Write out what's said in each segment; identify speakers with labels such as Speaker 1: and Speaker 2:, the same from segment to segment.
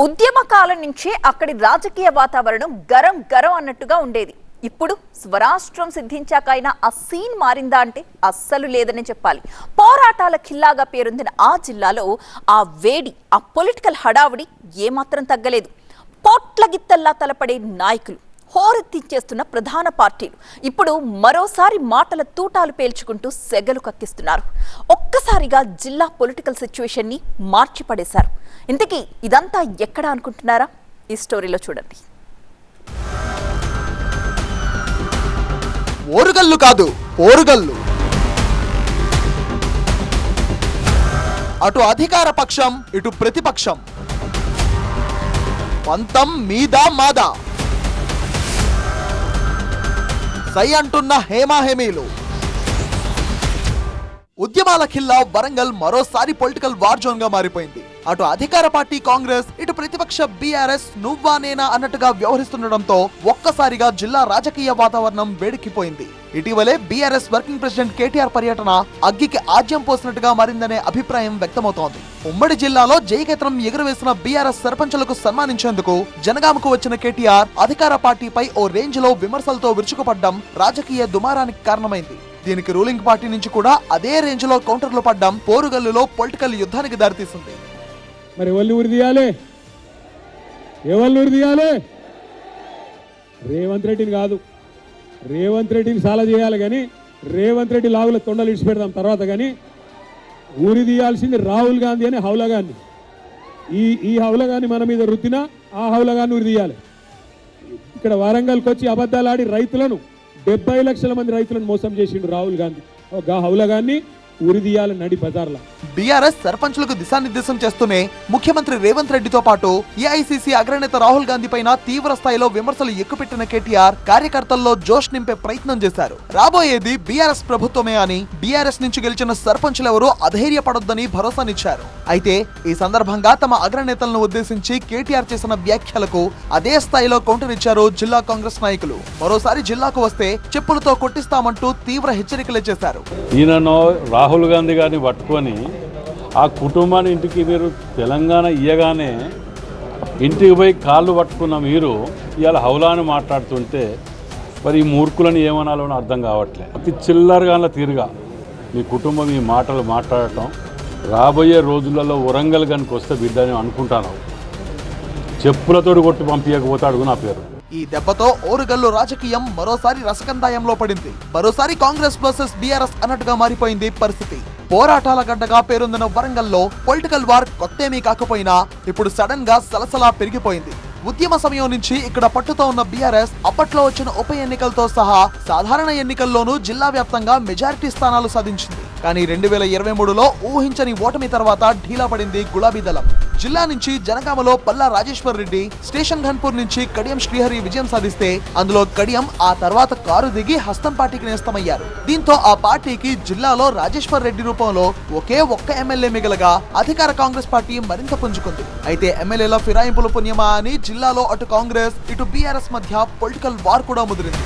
Speaker 1: ఉద్యమకాలం నుంచే అక్కడి రాజకీయ వాతావరణం గరం గరం అన్నట్టుగా ఉండేది. ఇప్పుడు స్వరాష్ట్రం సిద్ధించాకైనా ఆ సీన్ మారిందా అంటే అస్సలు లేదని చెప్పాలి. పోరాటాల ఖిల్లాగా పేరొందిన ఆ జిల్లాలో ఆ వేడి, ఆ పొలిటికల్ హడావుడి ఏమాత్రం తగ్గలేదు. పోట్ల గిత్తల్లా తలపడే నాయకులు, హోరెత్తించేస్తున్న ప్రధాన పార్టీలు ఇప్పుడు మరోసారి మాటల తూటాలు పేల్చుకుంటూ సెగలు కక్కిస్తున్నారు. ఒక్కసారిగా జిల్లా పొలిటికల్ సిచ్యువేషన్ ని మార్చిపడేశారు. ఇంతకీ ఇదంతా ఎక్కడ అనుకుంటున్నారా? ఈ స్టోరీలో చూడండి.
Speaker 2: ఓరుగల్లు కాదు, పోరుగల్లు. అటు అధికార పక్షం, ఇటు ప్రతిపక్షం. పంతం మీదా మాదా. సై అంటున్న హేమాహేమీలు. ఉద్యమాల ఖిల్లా వరంగల్ మరోసారి పొలిటికల్ వార్ జోన్ గా మారిపోయింది. అటు అధికార పార్టీ కాంగ్రెస్, ఇటు ప్రతిపక్ష బీఆర్ఎస్ నువ్వా నేనా అన్నట్టుగా వ్యవహరిస్తుండటంతో ఒక్కసారిగా జిల్లా రాజకీయ వాతావరణం వేడెక్కిపోయింది. ఇటీవలే బీఆర్ఎస్ వర్కింగ్ ప్రెసిడెంట్ కేటీఆర్ పర్యటన అగ్గికి ఆజ్యం పోసినట్టుగా మారిందనే అభిప్రాయం వ్యక్తమవుతోంది. ఉమ్మడి జిల్లాలో జయకేతనం ఎగురవేసిన బీఆర్ఎస్ సర్పంచులకు సన్మానించేందుకు జనగామకు వచ్చిన కేటీఆర్ అధికార పార్టీపై ఓ రేంజ్ లో విమర్శలతో విరుచుకుపడ్డం రాజకీయ దుమారానికి కారణమైంది. దీనికి రూలింగ్ పార్టీ నుంచి కూడా అదే రేంజ్ లో కౌంటర్లు పడ్డం పోరుగల్లులో పొలిటికల్ యుద్ధానికి దారితీసింది.
Speaker 3: మరి ఎవరిని ఉరి తీయాలి? రేవంత్ రెడ్డిని కాదు, రేవంత్ రెడ్డిని సాలా చేయాలి కానీ రేవంత్ రెడ్డి లాగుల తొండలు ఇడిచిపెడదాం తర్వాత. కానీ ఊరి తీయాల్సింది రాహుల్ గాంధీ అని హౌలగాన్ని. ఈ హౌలగాన్ని మన మీద రుద్దినా ఆ హౌలగాన్ని ఉరి తీయాలి. ఇక్కడ వరంగల్కి వచ్చి అబద్ధాలు ఆడి రైతులను 70 లక్షల మంది రైతులను మోసం చేసిండు రాహుల్ గాంధీ. హౌలగాన్ని ఉరిదీయాల నడి బజార్ల.
Speaker 2: బీఆర్ఎస్ సర్పంచులకు దిశానిర్దేశం చేస్తూనే ముఖ్యమంత్రి రేవంత్ రెడ్డితో పాటు ఏఐసీసీ అగ్రనేత రాహుల్ గాంధీ పైన తీవ్ర స్థాయిలో విమర్శలు ఎక్కుపెట్టిన కేటీఆర్ కార్యకర్తల్లో జోష్ నింపే ప్రయత్నం చేశారు. రాబోయేది బీఆర్ఎస్ ప్రభుత్వమే అని, బీఆర్ఎస్ నుంచి గెలిచిన సర్పంచులెవరూ అధైర్యపడొద్దని భరోసానిచ్చారు. అయితే ఈ సందర్భంగా తమ అగ్రనేతలను ఉద్దేశించి కేటీఆర్ చేసిన వ్యాఖ్యలకు అదే స్థాయిలో కౌంటర్ ఇచ్చారు జిల్లా కాంగ్రెస్ నాయకులు. మరోసారి జిల్లాకు వస్తే చెప్పులతో కొట్టిస్తామంటూ తీవ్ర హెచ్చరికలు చేశారు.
Speaker 4: రాహుల్ గాంధీ గారిని పట్టుకొని ఆ కుటుంబాన్ని ఇంటికి మీరు తెలంగాణ ఇయ్యగానే ఇంటికి పోయి కాళ్ళు పట్టుకున్న మీరు ఇవాళ హౌలాని మాట్లాడుతుంటే మరి ఈ మూర్ఖులను ఏమనాలో అర్థం కావట్లే. అతి చిల్లరగా తీరుగా మీ కుటుంబం ఈ మాటలు మాట్లాడటం రాబోయే రోజులలో వరంగల్ గనికి వస్తే బిడ్డని అనుకుంటాను. చెప్పులతోటి కొట్టి పంపించకపోతే అడుగు నా పేరు.
Speaker 2: ఈ దెబ్బతో ఓరుగల్లు రాజకీయం మరోసారి రసకందాయంలో పడింది. మరోసారి కాంగ్రెస్ వర్సెస్ బీఆర్ఎస్ అన్నట్టుగా మారిపోయింది పరిస్థితి. పోరాటాల గడ్డగా పేరొందిన వరంగల్లో పొలిటికల్ వార్ కొత్తేమీ కాకపోయినా ఇప్పుడు సడన్ గా సలసలా పెరిగిపోయింది. ఉద్యమ సమయం నుంచి ఇక్కడ పట్టుతో ఉన్న బీఆర్ఎస్ అప్పట్లో వచ్చిన ఉప ఎన్నికలతో సహా సాధారణ ఎన్నికల్లోనూ జిల్లా వ్యాప్తంగా మెజారిటీ స్థానాలు సాధించింది. కానీ 2023లో ఊహించని ఓటమి తర్వాత ఢీలా పడింది గులాబీ దళం. జిల్లా నుంచి జనగామలో పల్లా రాజేశ్వర్ రెడ్డి, స్టేషన్ ఘన్పూర్ నుంచి కడియం శ్రీహరి విజయం సాధిస్తే అందులో కడియం ఆ తర్వాత కారు దిగి హస్తం పార్టీకి నేస్తమయ్యారు. దీంతో ఆ పార్టీకి జిల్లాలో రాజేశ్వర్ రెడ్డి రూపంలో ఒకే ఒక్క ఎమ్మెల్యే మిగలగా అధికార కాంగ్రెస్ పార్టీ మరింత పుంజుకుంది. అయితే ఎమ్మెల్యేల ఫిరాయింపుల పుణ్యమా అని జిల్లాలో అటు కాంగ్రెస్, ఇటు బీఆర్ఎస్ మధ్య పొలిటికల్ వార్ కూడా ముదిరింది.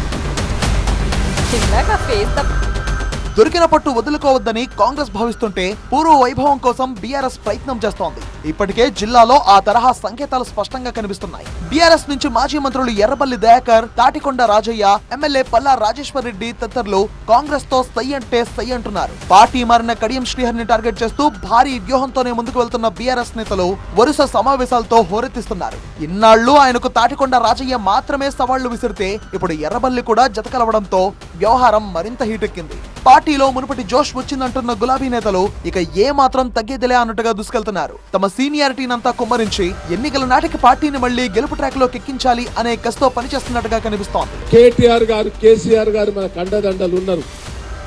Speaker 2: దొరికిన పట్టు వదులుకోవద్దని కాంగ్రెస్ భావిస్తుంటే పూర్వ వైభవం కోసం బీఆర్ఎస్ ప్రయత్నం చేస్తోంది. ఇప్పటికే జిల్లాలో ఆ తరహా సంకేతాలు స్పష్టంగా కనిపిస్తున్నాయి. బీఆర్ఎస్ నుంచి మాజీ మంత్రులు ఎర్రబల్లి దయాకర్, తాటికొండ రాజయ్య, ఎమ్మెల్యే పల్లా రాజేశ్వర్ రెడ్డి తదితరులు కాంగ్రెస్ తో సై అంటే సై అంటున్నారు. పార్టీ మారిన కడియం శ్రీహరిని టార్గెట్ చేస్తూ భారీ వ్యూహంతోనే ముందుకు వెళ్తున్న బీఆర్ఎస్ నేతలు వరుస సమావేశాలతో హోరెత్తిస్తున్నారు. ఇన్నాళ్లు ఆయనకు తాటికొండ రాజయ్య మాత్రమే సవాళ్లు విసిరితే ఇప్పుడు ఎర్రబల్లి కూడా జతకలవడంతో వ్యవహారం మరింత హీటెక్కింది. పార్టీలో మునుపటి జోష్ వచ్చిందంటున్న గులాబీ నేతలు ఇక ఏ మాత్రం తగ్గేదిలే అన్నట్టుగా దూసుకెళ్తున్నారు. తమ సీనియారిటీనంతా కుమ్మరించి ఎన్నికల నాటికి పార్టీని మళ్లీ గెలుపు ట్రాక్ లో ఎక్కించాలి అనే కసితో పనిచేస్తున్నట్టుగా కనిపిస్తోంది.
Speaker 3: కేటీఆర్ గారు, కేసీఆర్ గారు మన కండదండలు ఉన్నారు.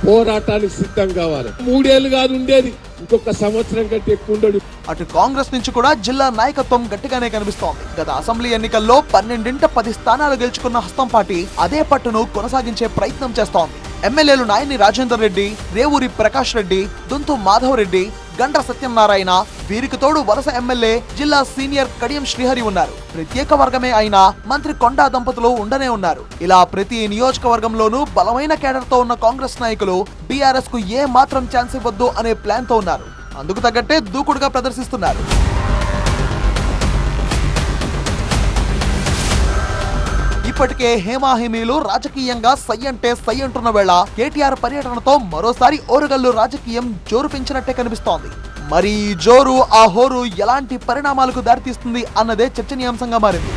Speaker 3: పోరాటానికి సిద్ధం కావాలి. 3 ఏళ్లు కాదు ఉండేది, ఇంకొక సంవత్సరం కంటే ఎక్కువ ఉండడు.
Speaker 2: అటు కాంగ్రెస్ నుంచి కూడా జిల్లా నాయకత్వం గట్టిగానే కనిపిస్తోంది. గత అసెంబ్లీ ఎన్నికల్లో 12 స్థానాలు గెలుచుకున్న హస్తం పార్టీ అదే పట్టును కొనసాగించే ప్రయత్నం చేస్తోంది. ఎమ్మెల్యేలు నాయని రాజేందర్ రెడ్డి, రేవూరి ప్రకాష్ రెడ్డి, దుంతు మాధవ్ రెడ్డి, గండ్ర సత్యనారాయణ, వీరికి తోడు వలస ఎమ్మెల్యే జిల్లా సీనియర్ కడియం శ్రీహరి ఉన్నారు. ప్రత్యేక వర్గమే అయినా మంత్రి కొండా దంపతులు ఉండనే ఉన్నారు. ఇలా ప్రతి నియోజకవర్గంలోనూ బలమైన కేడర్ తో ఉన్న కాంగ్రెస్ నాయకులు బీఆర్ఎస్ కు ఏ మాత్రం ఛాన్స్ ఇవ్వద్దు అనే ప్లాన్ తో ఉన్నారు. అందుకు తగ్గట్టే దూకుడుగా ప్రదర్శిస్తున్నారు. ఇప్పటికే హేమాహేమీలు రాజకీయంగా సై అంటే సై అంటున్న వేళ కేటీఆర్ పర్యటనతో మరోసారి ఓరుగల్లు రాజకీయం జోరు పెంచినట్టే కనిపిస్తోంది. మరి ఈ జోరు ఆ హోరు ఎలాంటి పరిణామాలకు దారితీస్తుంది అన్నదే చర్చనీయాంశంగా మారింది.